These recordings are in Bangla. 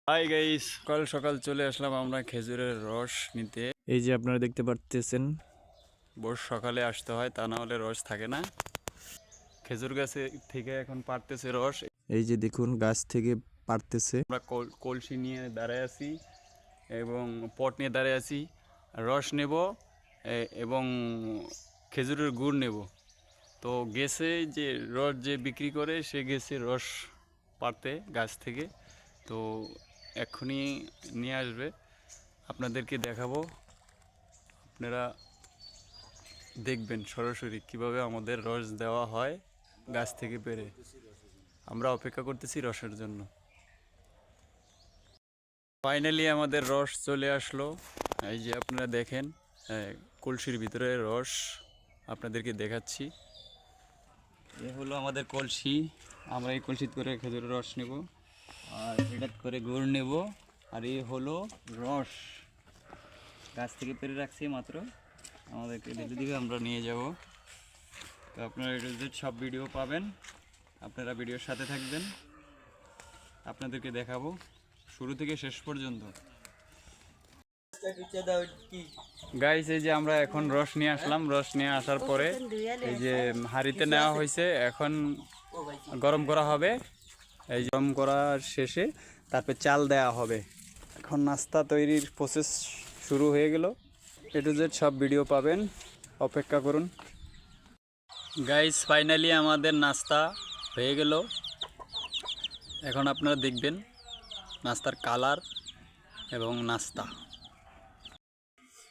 হাই গাইস, সকাল সকাল চলে আসলাম আমরা খেজুরের রস নিতে। এই যে আপনারা দেখতে পারতেছেন, ভোর সকালে আসতে হয়, তা না হলে রস থাকে না। খেজুর গাছে থেকে এখন পাড়তেছে রস। এই যে দেখুন গাছ থেকে পারতেছে। আমরা কলসি নিয়ে দাঁড়ায় আছি এবং পট নিয়ে দাঁড়ায় আছি। রস নেব এবং খেজুরের গুড় নেব। তো গেছে যে রস যে বিক্রি করে সে গেছে রস পাড়তে গাছ থেকে। তো এক্ষুনি নিয়ে আসবে, আপনাদেরকে দেখাবো। আপনারা দেখবেন সরাসরি কিভাবে আমাদের রস দেওয়া হয় গাছ থেকে পেড়ে। আমরা অপেক্ষা করতেছি রসের জন্য। ফাইনালি আমাদের রস চলে আসলো। এই যে আপনারা দেখেন, কলসির ভিতরে রস আপনাদেরকে দেখাচ্ছি। এ হলো আমাদের কলসি। আমরা এই কলসিত করে খেজুরের রস নেব, আর এটাত করে গুড় নেব। আর এই হলো রস, গাছ থেকে পেরে রাখছি মাত্র, আমাদেরকে ঢেলে দিবে, আমরা নিয়ে যাব। তো আপনারা এটাতে সব ভিডিও পাবেন, আপনারা ভিডিওর সাথে থাকবেন, আপনাদেরকে দেখাবো শুরু থেকে শেষ পর্যন্ত। গাইস, এই যে আমরা এখন রস নিয়ে আসলাম। রস নিয়ে আসার পরে এই যে হাঁড়িতে নেওয়া হয়েছে, এখন গরম করা হবে। এই গরম করার শেষে তারপর চাল দেওয়া হবে। এখন নাস্তা তৈরির প্রসেস শুরু হয়ে গেল। এ টু জেড সব ভিডিও পাবেন, অপেক্ষা করুন। গাইস, ফাইনালি আমাদের নাস্তা হয়ে গেল। এখন আপনারা দেখবেন নাস্তার কালার এবং নাস্তা।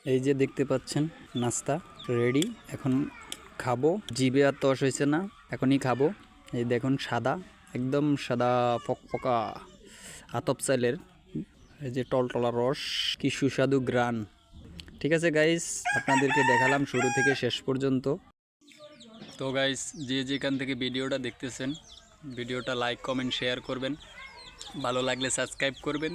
এই যে দেখতে পাচ্ছেন নাস্তা রেডি, এখন খাবো। জিভে আর তস হয়েছে না, এখনই খাবো। এই দেখুন সাদা, একদম সাদা ফকফকা আতপ চালের এই যে টলটলা রস, কি সুস্বাদু গ্রান। ঠিক আছে গাইস, আপনাদেরকে দেখালাম শুরু থেকে শেষ পর্যন্ত। তো গাইস, যে যেখান থেকে ভিডিওটা দেখতেছেন, ভিডিওটা লাইক কমেন্ট শেয়ার করবেন, ভালো লাগলে সাবস্ক্রাইব করবেন।